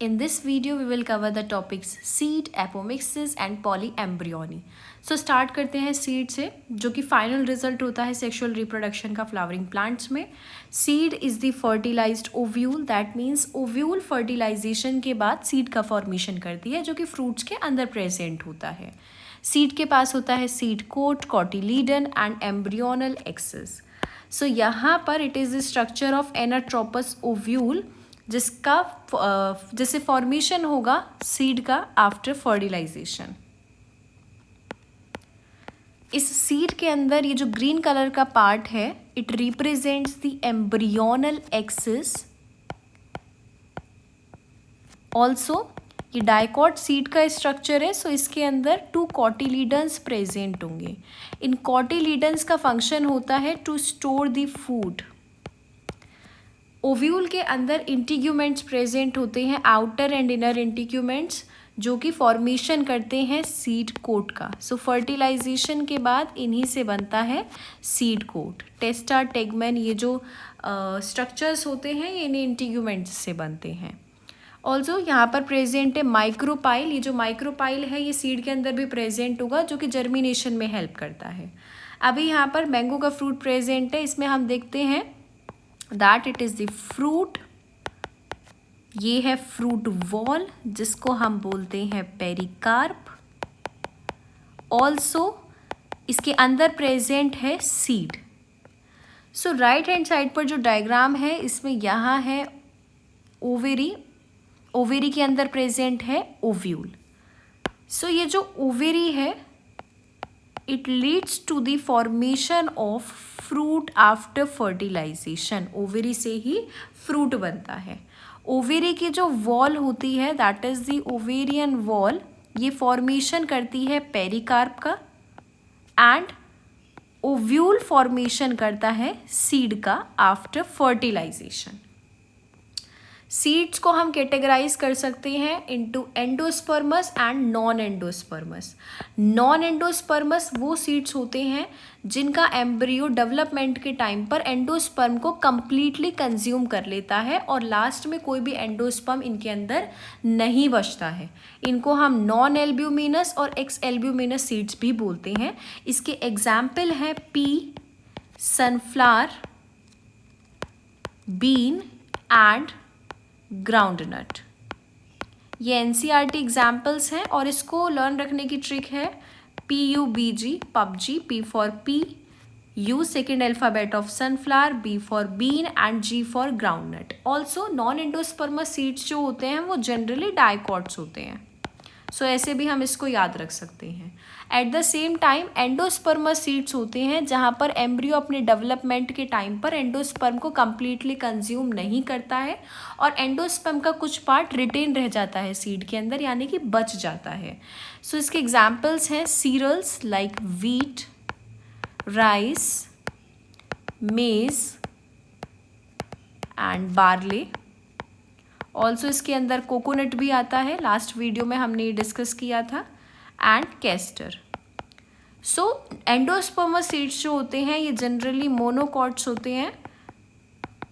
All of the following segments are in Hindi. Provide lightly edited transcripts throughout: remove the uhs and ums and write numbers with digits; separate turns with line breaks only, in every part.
In this video, we will cover the topics seed, apomixis and polyembryony. So start करते हैं seed से, जो कि final result होता है sexual reproduction का flowering plants में. Seed is the fertilized ovule, that means ovule fertilization के बाद seed का formation करती है, जो कि fruits के अंदर present होता है. Seed के पास होता है seed coat, cotyledon and embryonal axis. So यहाँ पर it is the structure of anatropous ovule, जिससे फॉर्मेशन होगा सीड का आफ्टर फर्टिलाइजेशन. इस सीड के अंदर ये जो ग्रीन कलर का पार्ट है, it represents the embryonal axis. Also ये डाइकॉट सीड का स्ट्रक्चर है, सो इसके अंदर 2 कॉटिलीडन्स प्रेजेंट होंगे. इन कॉटिलीडन्स का फंक्शन होता है to store the food. Ovule के अंदर इंटीग्यूमेंट्स प्रेजेंट होते हैं, आउटर एंड इनर इंटीग्यूमेंट्स, जो कि फॉर्मेशन करते हैं सीड कोट का. सो फर्टिलाइजेशन के बाद इन्हीं से बनता है सीड कोट. टेस्टा, टेगमेन, ये जो स्ट्रक्चर्स होते हैं ये इन्हीं इंटीग्यूमेंट्स से बनते हैं. ऑल्सो यहाँ पर प्रेजेंट है माइक्रोपाइल. ये जो माइक्रोपाइल है ये सीड के अंदर भी प्रेजेंट होगा, जो कि जर्मिनेशन में हेल्प करता है. अभी यहाँ पर मैंगो का फ्रूट प्रेजेंट है, इसमें हम देखते हैं that it is the fruit. ये है फ्रूट वॉल, जिसको हम बोलते हैं पेरिकार्प. ऑल्सो इसके अंदर प्रेजेंट है सीड. सो राइट हैंड साइड पर जो डायग्राम है, इसमें यहाँ है ओवेरी. ओवेरी के अंदर प्रेजेंट है ओव्यूल. सो ये जो ओवेरी है, it leads to the formation of fruit after fertilization. Ovary से ही फ्रूट बनता है. ओवेरी की जो वॉल होती है, that is the ovarian wall, ये फॉर्मेशन करती है पेरिकार्प का. एंड ओव्यूल फॉर्मेशन करता है सीड का आफ्टर फर्टिलाइजेशन. सीड्स को हम कैटेगराइज कर सकते हैं into endosperms and non endosperms. Non endosperms वो सीड्स होते हैं जिनका एम्ब्रियो डेवलपमेंट के टाइम पर एंडोस्पर्म को कंप्लीटली कंज्यूम कर लेता है और लास्ट में कोई भी एंडोस्पर्म इनके अंदर नहीं बचता है. इनको हम नॉन एल्ब्यूमिनस और एक्स एल्ब्यूमिनस सीड्स भी बोलते हैं. इसके एग्जाम्पल हैं pea, sunflower, bean and groundnut. ये एनसीईआरटी एग्जाम्पल्स हैं और इसको लर्न रखने की ट्रिक है PUBG, PUBG. P for P, U second alphabet of sunflower, B for bean and G for groundnut. Also non endospermous seeds जो होते हैं वो जनरली डाइकॉट्स होते हैं. सो ऐसे भी हम इसको याद रख सकते हैं. Eight the same time endosperms seeds होते हैं जहाँ पर एम्ब्रियो अपने डेवलपमेंट के टाइम पर एंडोस्पर्म को कम्प्लीटली कंज्यूम नहीं करता है और एंडोस्पर्म का कुछ पार्ट रिटेन रह जाता है सीड के अंदर, यानी कि बच जाता है. सो इसके एग्जाम्पल्स हैं सीरियल्स लाइक व्हीट, राइस, मेज एंड बार्ले. ऑल्सो इसके अंदर कोकोनट भी आता है, लास्ट वीडियो में हमने ये डिस्कस किया था, and castor. So endosperms seeds जो होते हैं ये जनरली मोनोकॉट्स होते हैं,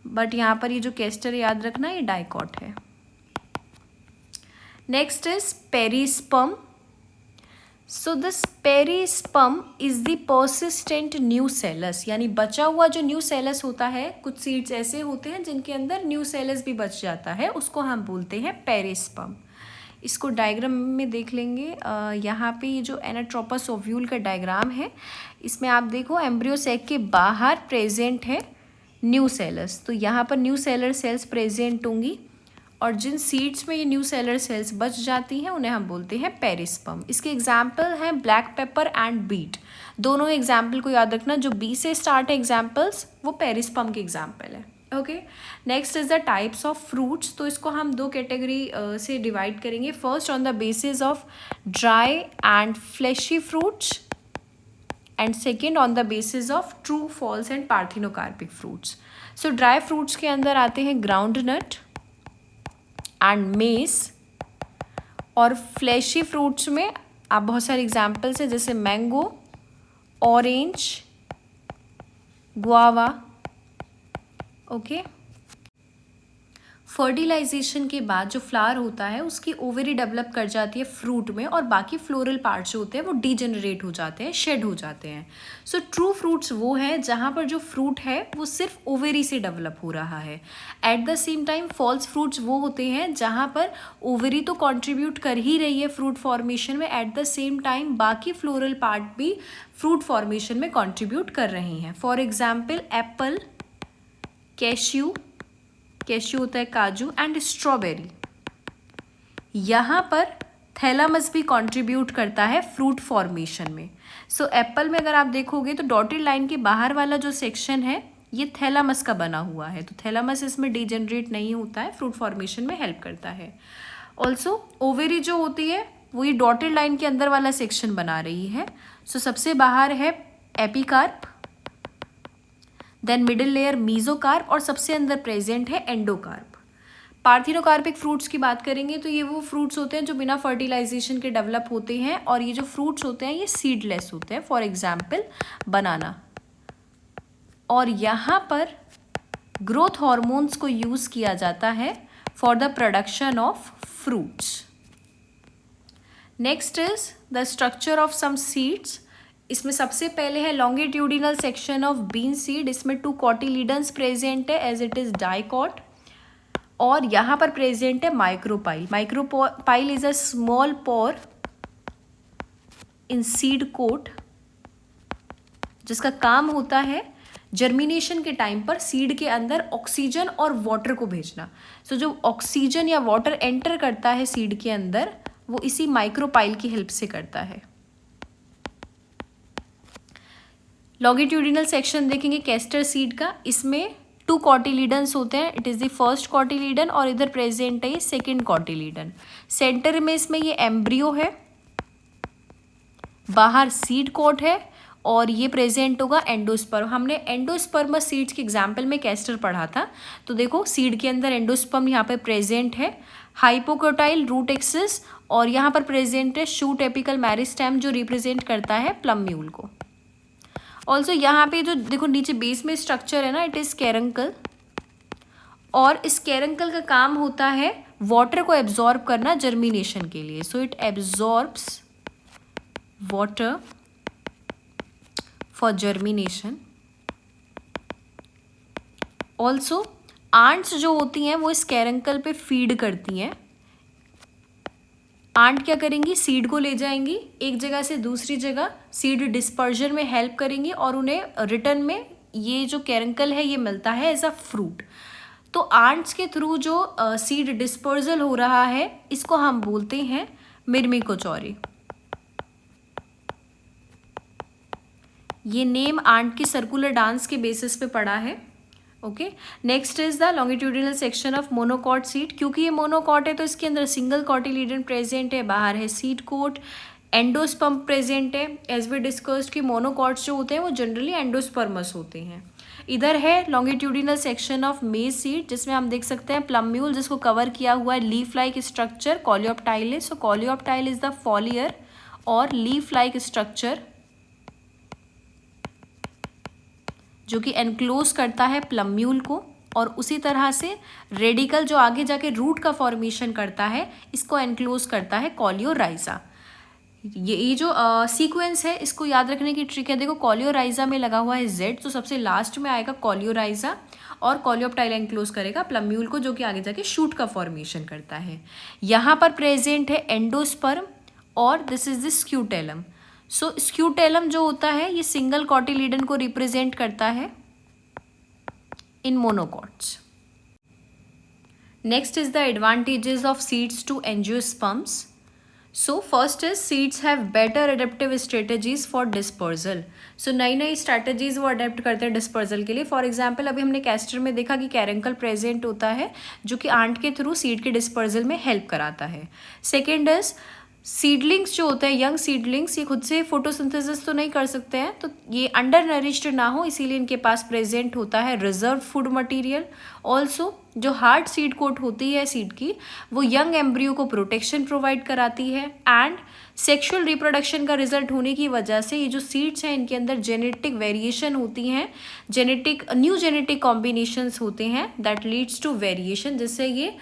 बट यहाँ पर ये जो कैस्टर याद रखना ये डाइकॉट है. Next is perisperm. So this perisperm is the persistent nucellus, यानी बचा हुआ जो न्यूसेलस होता है. कुछ सीड्स ऐसे होते हैं जिनके अंदर न्यूसेलस भी बच जाता है, उसको हम बोलते हैं पेरिस्पर्म. इसको डायग्राम में देख लेंगे. यहाँ पे ये जो एनाट्रोपस ओव्यूल का डायग्राम है, इसमें आप देखो एम्ब्रियो सैक के बाहर प्रेजेंट है न्यूसेलस. तो यहाँ पर न्यूसेलर सेल्स प्रेजेंट होंगी और जिन सीड्स में ये न्यूसेलर सेल्स बच जाती हैं उन्हें हम बोलते हैं पेरिस्पर्म. इसके एग्जाम्पल हैं ब्लैक पेपर एंड बीट. दोनों एग्जाम्पल को याद रखना, जो बी से स्टार्ट है एग्जाम्पल्स वो पेरिस्पर्म के एग्जाम्पल है. Okay. Next is the types of fruits. तो इसको हम 2 कैटेगरी से डिवाइड करेंगे. First on the basis of dry and fleshy fruits and second on the basis of true, false and parthenocarpic fruits. So dry fruits के अंदर आते हैं ग्राउंडनट एंड मेज. और फ्लैशी फ्रूट्स में आप बहुत सारे एग्जाम्पल्स हैं जैसे mango, orange, guava. Okay. Fertilization के बाद जो फ्लावर होता है उसकी ओवरी डेवलप कर जाती है फ्रूट में, और बाकी फ्लोरल पार्ट्स जो होते हैं वो डीजेनरेट हो जाते हैं, शेड हो जाते हैं। सो ट्रू फ्रूट्स वो हैं जहाँ पर जो फ्रूट है वो सिर्फ ओवरी से डेवलप हो रहा है। At the same time false fruits वो होते हैं जहाँ पर ओवरी तो कंट्रीब्यूट कर ही रही है फ्रूट फॉर्मेशन में, एट द सेम टाइम बाकी फ्लोरल पार्ट भी फ्रूट फॉर्मेशन में कंट्रीब्यूट कर रहे हैं। For example Apple, cashew, cashew होता है काजू, एंड स्ट्रॉबेरी। यहाँ पर थैलामस भी कंट्रीब्यूट करता है फ्रूट फॉर्मेशन में। सो एप्पल में अगर आप देखोगे तो डॉटेड लाइन के बाहर वाला जो सेक्शन है ये थैलामस का बना हुआ है, तो थैलामस इसमें डिजेनरेट नहीं होता है, फ्रूट फॉर्मेशन में हेल्प करता है। ऑल्सो ओवेरी जो होती है वो ये डॉटेड लाइन के अंदर वाला सेक्शन बना रही है। सो सबसे बाहर है epicarp, then middle layer mesocarp, और सबसे अंदर प्रेजेंट है एंडोकार्प। पार्थिनोकार्पिक फ्रूट्स की बात करेंगे तो ये वो फ्रूट्स होते हैं जो बिना फर्टिलाइजेशन के डेवलप होते हैं, और ये जो फ्रूट्स होते हैं ये सीडलेस होते हैं, फॉर एग्जाम्पल बनाना। और यहाँ पर ग्रोथ हार्मोन्स को यूज़ किया जाता है for the production of fruits. Next is the structure of some seeds. इसमें सबसे पहले है longitudinal section of bean seed. इसमें 2 कॉटिलीडन्स प्रेजेंट है एज इट इज डाइकॉट, और यहाँ पर प्रेजेंट है micropyle. Micropyle is a small pore in seed coat, जिसका काम होता है जर्मिनेशन के टाइम पर सीड के अंदर ऑक्सीजन और वाटर को भेजना। सो जो ऑक्सीजन या वाटर एंटर करता है सीड के अंदर वो इसी माइक्रोपाइल की हेल्प से करता है। लॉन्गिट्यूडिनल सेक्शन देखेंगे कैस्टर सीड का, इसमें 2 कॉटिलीडन्स होते हैं। It is the first cotyledon, और इधर प्रेजेंट है ये सेकेंड कॉटिलीडन। सेंटर में इसमें ये एम्ब्रियो है, बाहर सीड कोट है, और ये प्रेजेंट होगा एंडोस्पर्म। हमने एंडोस्पर्मस सीड्स के एग्जाम्पल में कैस्टर पढ़ा था, तो देखो सीड के अंदर एंडोस्पर्म यहाँ पर प्रेजेंट है, हाइपोकोटाइल रूट एक्सिस, और यहाँ पर प्रेजेंट है शूट एपिकल मेरिस्टेम जो रिप्रेजेंट करता है प्लम्यूल को। ऑल्सो यहाँ पे जो देखो नीचे बेस में स्ट्रक्चर है ना, इट इज़ कैरंकल, और इस कैरंकल का काम होता है वाटर को एब्जॉर्ब करना जर्मिनेशन के लिए। So it absorbs water for germination. Also ants जो होती हैं वो इस कैरंकल पे फीड करती हैं। आंट क्या करेंगी, सीड को ले जाएंगी एक जगह से दूसरी जगह, सीड डिस्पर्जन में हेल्प करेंगी, और उन्हें रिटर्न में ये जो कैरंकल है ये मिलता है एज अ फ्रूट। तो आंट्स के थ्रू जो सीड डिस्पर्जल हो रहा है इसको हम बोलते हैं मिर्मिकोचौरी। ये नेम आंट की सर्कुलर डांस के बेसिस पे पड़ा है। Okay, next is the longitudinal section of monocot seed. क्योंकि ये मोनोकॉट है तो इसके अंदर सिंगल कॉटिलीडन प्रेजेंट है, बाहर है सीड कोट, एंडोस्पर्म प्रेजेंट है। एज वी डिस्कस्ड कि मोनोकॉट्स जो होते हैं वो जनरली एंडोस्पर्मस होते हैं। इधर है लॉन्गिट्यूडिनल सेक्शन ऑफ मेज सीड, जिसमें हम देख सकते हैं प्लम्यूल जिसको कवर किया हुआ है leaf like structure coleoptile. So coleoptile is the foliar और लीफ लाइक स्ट्रक्चर जो कि एनक्लोज करता है प्लम्यूल को, और उसी तरह से रेडिकल जो आगे जाके रूट का फॉर्मेशन करता है इसको एनक्लोज करता है कॉलियोराइजा। ये जो सीक्वेंस है इसको याद रखने की ट्रिक है। देखो कॉलियोराइजा में लगा हुआ है जेड, तो सबसे लास्ट में आएगा कॉलियोराइजा, और कॉलियोप्टाइल एनक्लोज करेगा प्लम्यूल को जो कि आगे जाके शूट का फॉर्मेशन करता है। यहाँ पर प्रेजेंट है एंडोस्पर्म, और this is the scutellum. So scutellum जो होता है ये सिंगल कॉटिलीडन को रिप्रेजेंट करता है in monocots. Next is the advantages of seeds to angiosperms. So first is seeds have better adaptive strategies for dispersal. So नई नई स्ट्रैटेजीज वो अडेप्ट करते हैं डिस्पर्जल के लिए। फॉर एग्जाम्पल अभी हमने कैस्टर में देखा कि कैरंकल प्रेजेंट होता है जो कि आंट के थ्रू सीड के डिस्पर्जल में हेल्प कराता है। सेकेंड इज सीडलिंग्स जो होते हैं, यंग सीडलिंग्स, ये खुद से फोटोसिंथेसिस तो नहीं कर सकते हैं, तो ये अंडर नरिश्ड ना हो इसीलिए इनके पास प्रेजेंट होता है रिजर्व फूड मटेरियल। ऑल्सो जो हार्ड सीड कोट होती है सीड की, वो यंग एम्ब्रियो को प्रोटेक्शन प्रोवाइड कराती है। एंड सेक्सुअल रिप्रोडक्शन का रिजल्ट होने की वजह से ये जो सीड्स हैं इनके अंदर जेनेटिक वेरिएशन होती हैं, न्यू जेनेटिक कॉम्बिनेशंस होते हैं दैट लीड्स टू वेरिएशन, जिससे ये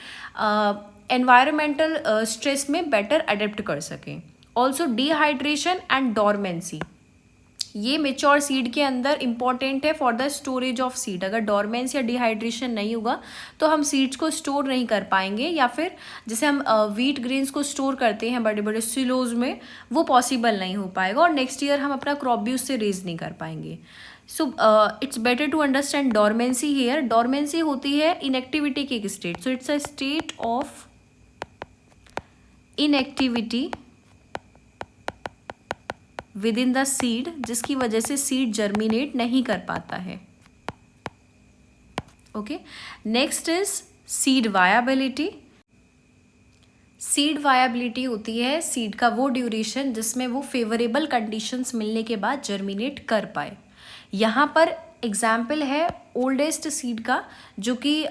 एनवायरमेंटल स्ट्रेस में बेटर अडेप्ट कर सकें। ऑल्सो डिहाइड्रेशन एंड डॉर्मेंसी, ये मेच्योर सीड के अंदर इंपॉर्टेंट है for the storage of seed. अगर डॉर्मेंस या डिहाइड्रेशन नहीं होगा तो हम सीड्स को स्टोर नहीं कर पाएंगे, या फिर जैसे हम व्हीट ग्रेन्स को स्टोर करते हैं बड़े बड़े सिलोज में, वो पॉसिबल नहीं हो पाएगा और नेक्स्ट ईयर हम अपना क्रॉप भी उससे रेज नहीं कर पाएंगे। So it's better to understand dormancy here. Dormancy होती है इनएक्टिविटी की एक state, so it's a state of inactivity within the seed, जिसकी वजह से सीड जर्मिनेट नहीं कर पाता है। Okay, next is seed viability. Seed viability होती है सीड का वो ड्यूरेशन जिसमें वो फेवरेबल कंडीशंस मिलने के बाद जर्मिनेट कर पाए। यहाँ पर एग्जाम्पल है ओल्डेस्ट सीड का जो कि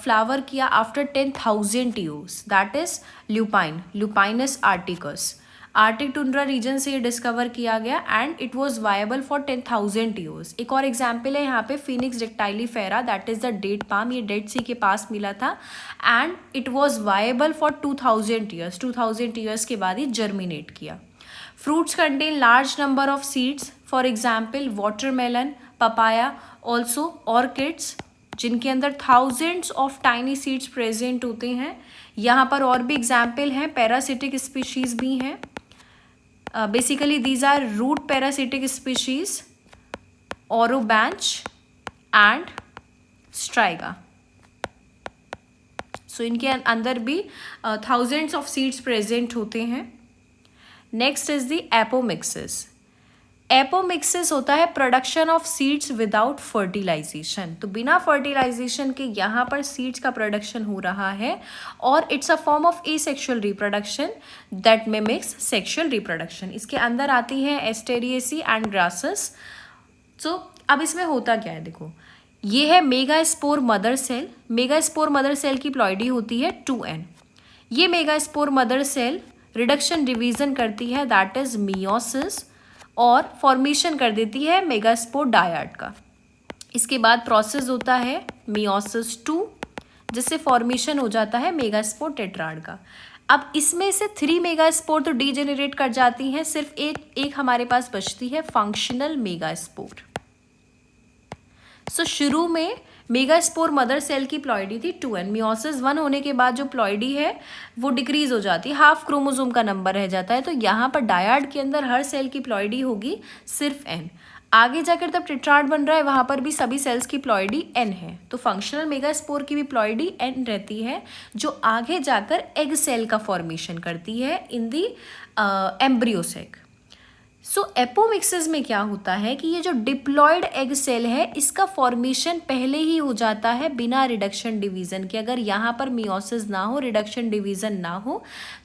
फ्लावर किया after 10,000 years, that is lupine, lupinus arcticus. Arctic tundra region से ये डिस्कवर किया गया and it was viable for 10,000 years. एक और एग्जाम्पल है यहाँ पे phoenix dactylifera, that is the date palm, ये डेड सी के पास मिला था and it was viable for 2,000 years. 2,000 years के बाद ही जर्मिनेट किया। Fruits contain large number of seeds, for example watermelon, papaya, also orchids, जिनके अंदर thousands of tiny seeds present होते हैं। यहाँ पर और भी एग्जाम्पल हैं, पैरासिटिक स्पीशीज भी हैं। Basically these are root parasitic species, Orobanch and Striga. So इनके अंदर भी thousands of seeds present होते हैं। Next is the apomixis. Apomixis होता है production of seeds without fertilization, तो बिना फर्टिलाइजेशन के यहाँ पर सीड्स का प्रोडक्शन हो रहा है और it's a form of asexual reproduction that mimics sexual reproduction. इसके अंदर आती है एस्टेरिएसी एंड ग्रासेस। सो अब इसमें होता क्या है, देखो ये है megaspore mother cell. Megaspore mother cell की प्लॉइडी होती है 2n। ये megaspore mother cell reduction division करती है दैट इज मियोसिस और फॉर्मेशन कर देती है मेगास्पोर डायड का। इसके बाद प्रोसेस होता है मियोसिस 2 जिससे फॉर्मेशन हो जाता है मेगास्पोर टेट्राड का। अब इसमें से 3 मेगास्पोर तो डीजेनरेट कर जाती हैं, सिर्फ एक हमारे पास बचती है फंक्शनल मेगास्पोर। सो शुरू में मेगास्पोर मदर सेल की प्लॉइडी थी 2n। मियोसिस 1 होने के बाद जो प्लॉइडी है वो डिक्रीज हो जाती है, हाफ क्रोमोसोम का नंबर रह जाता है। तो यहाँ पर डायड के अंदर हर सेल की प्लॉइडी होगी सिर्फ n। आगे जाकर तब टेट्राड बन रहा है वहाँ पर भी सभी सेल्स की प्लॉइडी n है, तो फंक्शनल मेगास्पोर की भी प्लॉइडी n रहती है जो आगे जाकर एग सेल का फॉर्मेशन करती है इन दी एम्ब्रियो सेक। सो एपोमिक्सिस में क्या होता है कि ये जो डिप्लॉयड एग सेल है इसका फॉर्मेशन पहले ही हो जाता है बिना रिडक्शन डिवीजन के। अगर यहाँ पर मियोसिस ना हो, रिडक्शन डिवीजन ना हो,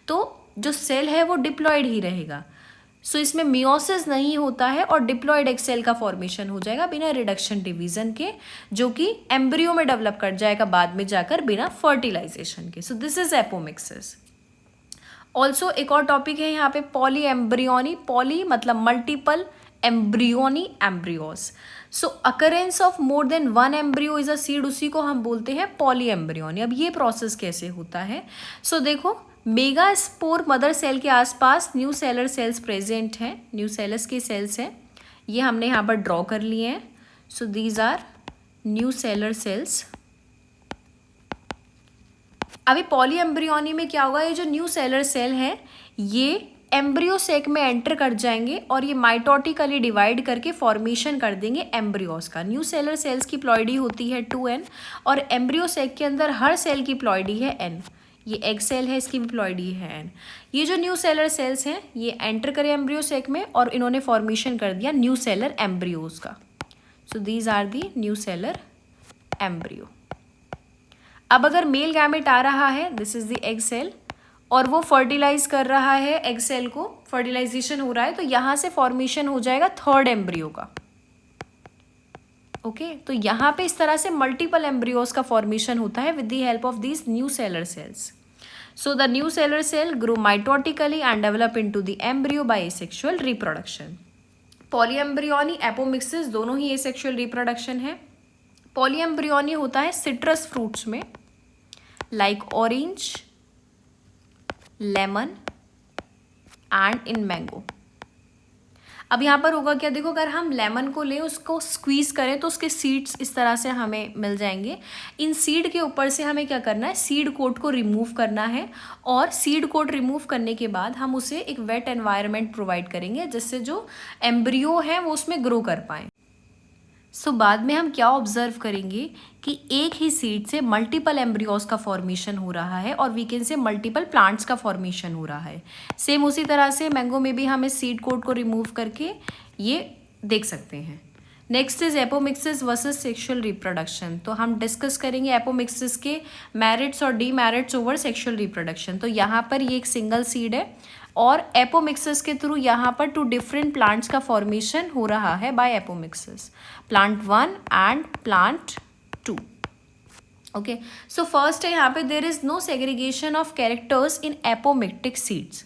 तो जो सेल है वो डिप्लॉयड ही रहेगा। सो इसमें मियोसिस नहीं होता है और डिप्लॉयड एग सेल का फॉर्मेशन हो जाएगा बिना रिडक्शन डिवीजन के, जो कि एम्ब्रियो में डेवलप कर जाएगा बाद में जाकर बिना फर्टिलाइजेशन के। So this is apomixis. Also एक और टॉपिक है यहाँ पे पॉली एम्ब्रियोनी। पॉली मतलब multiple, embryony embryos. So occurrence of more than 1 embryo is a seed, उसी को हम बोलते हैं पॉली एम्ब्रियोनी। अब ये प्रोसेस कैसे होता है, सो देखो मेगास्पोर मदर सेल के आसपास न्यू सेलर सेल्स प्रेजेंट हैं, न्यू सेलस के सेल्स हैं, ये हमने यहाँ पर ड्रॉ कर लिए हैं। So these are nucellar cells. अभी पॉली एम्ब्रियोनी में क्या होगा, ये जो न्यू सेलर सेल है ये एम्ब्रियो सेक में एंटर कर जाएंगे और ये माइटोटिकली डिवाइड करके फॉर्मेशन कर देंगे एम्ब्रियोस का। न्यू सेलर सेल्स की प्लॉइडी होती है 2n और एम्ब्रियो सेक के अंदर हर सेल की प्लॉइडी है n। ये एग सेल है, इसकी भी प्लॉइडी है n। ये जो न्यू सेलर सेल्स हैं ये एंटर करे एम्ब्रियो सेक में और इन्होंने फॉर्मेशन कर दिया न्यू सेलर एम्ब्रियोज का। So these are the nucellar embryo. अब अगर मेल गैमेट आ रहा है, this is the egg cell, और वो फर्टिलाइज कर रहा है एग सेल को, फर्टिलाइजेशन हो रहा है, तो यहाँ से फॉर्मेशन हो जाएगा थर्ड एम्ब्रियो का। ओके तो यहाँ पे इस तरह से मल्टीपल एम्ब्रियोज का फॉर्मेशन होता है with the help of these new seller sales. So the new cellular cell grow mitotically and develop into the embryo by asexual reproduction. Polyembryony apomixis दोनों ही एसेक्सुअल रिप्रोडक्शन है। पॉलीएम्ब्रियोनी होता है सिट्रस फ्रूट्स में, like orange, lemon and in mango. अब यहाँ पर होगा क्या, देखो अगर हम लेमन को लें, उसको स्क्वीज़ करें तो उसके सीड्स इस तरह से हमें मिल जाएंगे। इन सीड के ऊपर से हमें क्या करना है, सीड कोट को रिमूव करना है, और सीड कोट रिमूव करने के बाद हम उसे एक वेट एनवायरनमेंट प्रोवाइड करेंगे जिससे जो एम्ब्रियो है वो उसमें ग्रो कर पाएँ। सो बाद में हम क्या ऑब्जर्व करेंगे कि एक ही सीड से मल्टीपल एम्ब्रियोज का फॉर्मेशन हो रहा है और वीकेंड से मल्टीपल प्लांट्स का फॉर्मेशन हो रहा है। सेम उसी तरह से मैंगो में भी हम इस सीड कोट को रिमूव करके ये देख सकते हैं। Next is apomixis versus sexual reproduction. तो हम डिस्कस करेंगे एपोमिक्सिस के मेरिट्स और डीमेरिट्स ओवर सेक्सुअल रिप्रोडक्शन। तो यहाँ पर ये एक सिंगल सीड है और एपोमिक्सिस के थ्रू यहाँ पर 2 डिफरेंट प्लांट्स का फॉर्मेशन हो रहा है by apomixis, plant 1 and plant 2। Okay so first है यहाँ पे there is no segregation of characters in apomictic seeds.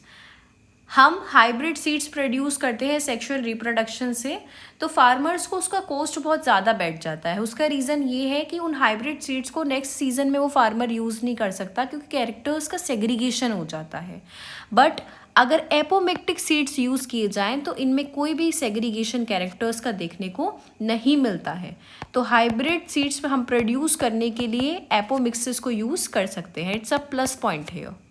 हम हाइब्रिड सीड्स प्रोड्यूस करते हैं सेक्सुअल रिप्रोडक्शन से, तो फार्मर्स को उसका कॉस्ट बहुत ज़्यादा बैठ जाता है। उसका रीज़न ये है कि उन हाइब्रिड सीड्स को नेक्स्ट सीजन में वो फार्मर यूज़ नहीं कर सकता क्योंकि कैरेक्टर्स का सेग्रीगेशन हो जाता है। बट अगर एपोमिक्टिक सीड्स यूज़ किए जाएं तो इनमें कोई भी सेग्रीगेशन कैरेक्टर्स का देखने को नहीं मिलता है। तो हाइब्रिड सीड्स हम प्रोड्यूस करने के लिए एपोमिक्सिस को यूज़ कर सकते हैं। It's a plus point here.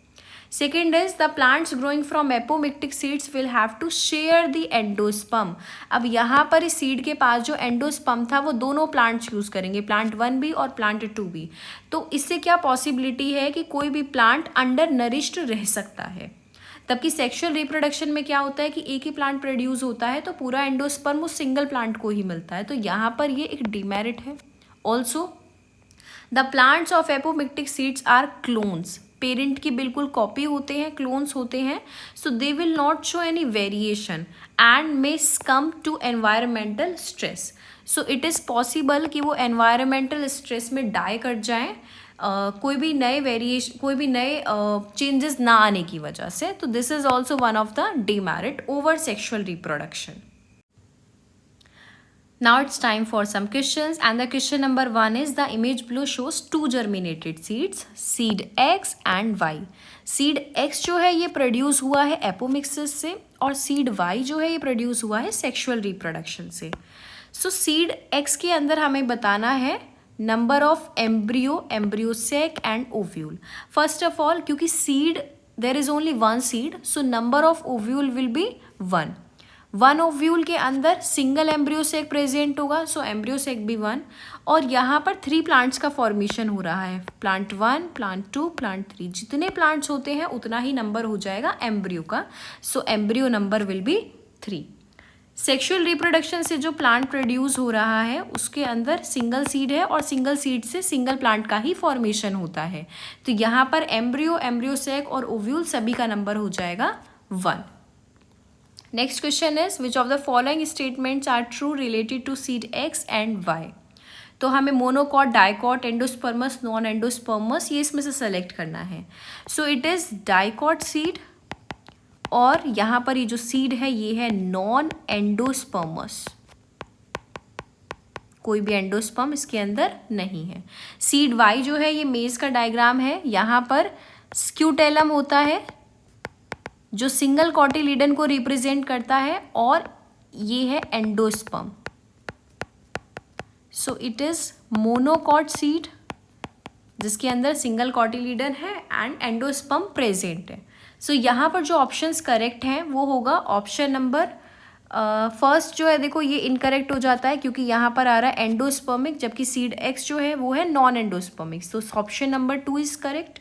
Second is the plants growing from apomictic seeds will have to share the endosperm। अब यहाँ पर इस सीड के पास जो एंडोस्पर्म था वो दोनों प्लांट्स यूज़ करेंगे, प्लांट 1 भी और प्लांट 2 भी। तो इससे क्या पॉसिबिलिटी है कि कोई भी प्लांट अंडर नरिश्ड रह सकता है। तबकि सेक्सुअल रिप्रोडक्शन में क्या होता है कि एक ही प्लांट प्रोड्यूस होता है तो पूरा एंडोस्पर्म उस सिंगल प्लांट को ही मिलता है। तो यहाँ पर ये एक डिमेरिट है। Also the plants of apomictic seeds are clones. Parent की बिल्कुल कॉपी होते हैं, क्लोन्स होते हैं। So they will not show any variation and may succumb to environmental stress. So it is possible कि वो एनवायरमेंटल स्ट्रेस में डाई कर जाएं, कोई भी नए चेंजेस ना आने की वजह से। तो this is also one of the demerit over sexual reproduction. Now it's time for some questions, and the question number 1 is the image below shows 2 germinated seeds, seed X and Y। seed X जो है ये प्रोड्यूस हुआ है एपोमिक्सिस से और seed Y जो है ये प्रोड्यूस हुआ है सेक्सुअल रिप्रोडक्शन से। सो seed X के अंदर हमें बताना है number of embryo sac and ovule. First of all क्योंकि seed there is only 1 seed, so number of ovule will be 1 ovule के अंदर सिंगल एम्ब्रियो सेक प्रेजेंट होगा, सो एम्ब्रियो सेक भी 1। और यहाँ पर 3 प्लांट्स का फॉर्मेशन हो रहा है, प्लांट 1, प्लांट 2, प्लांट 3। जितने प्लांट्स होते हैं उतना ही नंबर हो जाएगा एम्ब्रियो का, so embryo number will be 3। Sexual reproduction से जो प्लांट प्रोड्यूस हो रहा है उसके अंदर सिंगल सीड है और सिंगल सीड से सिंगल प्लांट का ही फॉर्मेशन होता है। तो यहाँ पर एम्ब्रियो सेक और ओव्यूल सभी का नंबर हो जाएगा 1। Next question is which of the following statements are true related to seed X and Y. तो हमें monocot, dicot, endospermous, non endospermous ये इसमें से सेलेक्ट करना है। So it is dicot seed और यहाँ पर ये जो सीड है ये है नॉन एंडोस्पर्मस, कोई भी एंडोस्पर्म इसके अंदर नहीं है। सीड वाई जो है ये मेज का डायग्राम है, यहाँ पर स्क्यूटेलम होता है जो सिंगल कॉटिलीडन को रिप्रेजेंट करता है और ये है endosperm. So it is monocot seed जिसके अंदर सिंगल कॉटिलीडन है एंड एंडोस्पर्म प्रेजेंट है। सो यहाँ पर जो ऑप्शंस करेक्ट हैं वो होगा ऑप्शन नंबर फर्स्ट जो है, देखो ये इनकरेक्ट हो जाता है क्योंकि यहाँ पर आ रहा है एंडोस्पर्मिक, जबकि सीड एक्स जो है वो है नॉन एंडोस्पर्मिक। तो option number 2 is correct.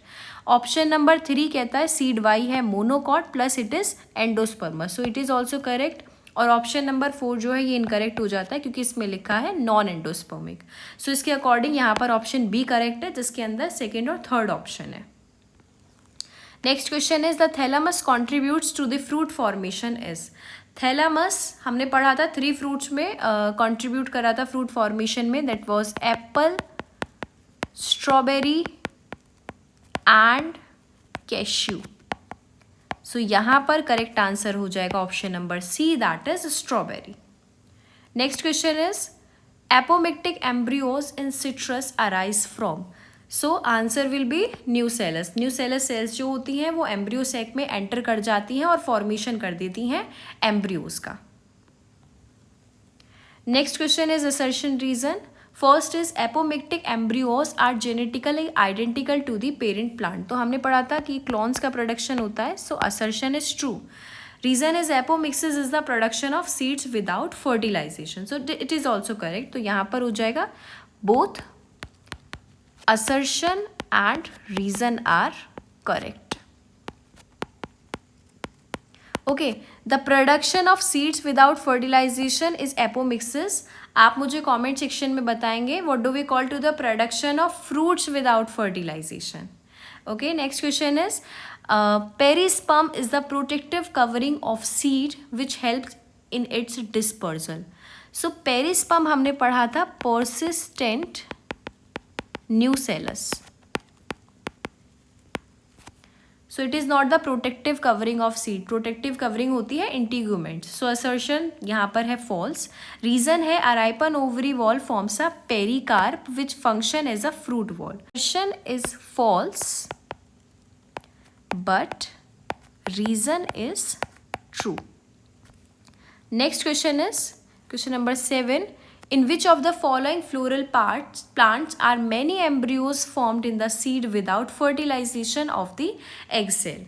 Option number 3 कहता है सीड वाई है monocot plus it is endosperms, so it is also correct. और ऑप्शन नंबर 4 जो है ये इनकरेक्ट हो जाता है क्योंकि इसमें लिखा है नॉन एंडोस्पर्मिक। सो इसके अकॉर्डिंग यहाँ पर ऑप्शन बी करेक्ट है जिसके अंदर सेकेंड और थर्ड ऑप्शन है। Next question is the thalamus contributes to the fruit formation is. Thalamus हमने पढ़ा था 3 फ्रूट्स में कॉन्ट्रीब्यूट करा था फ्रूट फॉर्मेशन में. That was apple, strawberry and cashew. So यहाँ पर करेक्ट आंसर हो जाएगा option number C, that is strawberry. Next question is apomictic embryos in citrus arise from. So answer will be nucellus. Nucellus cells जो होती हैं वो एम्ब्रियो सैक में एंटर कर जाती हैं और फॉर्मेशन कर देती हैं एम्ब्रियोज का. Next question is assertion reason. First is apomictic embryos are genetically identical to the parent plant. तो हमने पढ़ा था कि क्लोन्स का प्रोडक्शन होता है. So assertion is true. Reason is apomixis is the production of seeds without fertilization. So it is also correct. तो यहाँ पर हो जाएगा both assertion and reason are correct. Okay, the production of seeds without fertilization is apomixis. आप मुझे comment section में बताएंगे what do we call to the production of fruits without fertilization. Okay, next question is perisperm is the protective covering of seed which helps in its dispersal. So perisperm हमने पढ़ा था persistent nucellus. So it is not the protective covering of seed. Protective covering होती है integument. So assertion यहाँ पर है false. Reason है arypon ovary wall forms a pericarp which function as a fruit wall. Assertion is false, but reason is true. Next question is question number 7. In which of the following floral plants are many embryos formed in the seed without fertilization of the egg cell?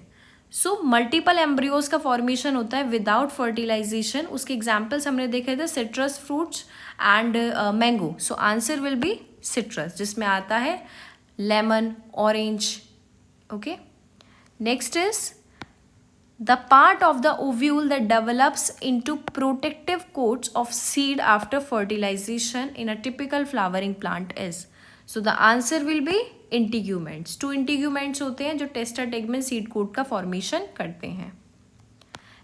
So multiple embryos का formation होता है without fertilization. उसके examples हमने देखे थे citrus fruits and mango. So answer will be citrus, जिसमें आता है lemon, orange. Okay. Next is the part of the ovule that develops into protective coats of seed after fertilization in a typical flowering plant is. So the answer will be integuments. 2 integuments होते हैं जो टेस्टर टेगमेंट सीड कोट का फॉर्मेशन करते हैं.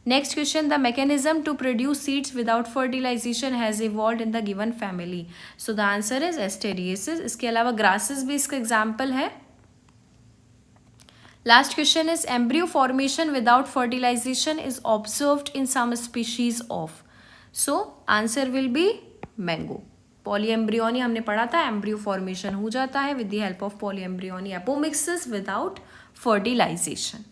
Next question, the mechanism to produce seeds without fertilization has evolved in the given family. So the answer is asteriasis. इसके अलावा grasses भी इसका एग्जाम्पल है. Last question is embryo formation without fertilization is observed in some species of. So answer will be mango. Polyembryony हमने पढ़ा था, embryo formation हो जाता है with the help of polyembryony apomixis without fertilization.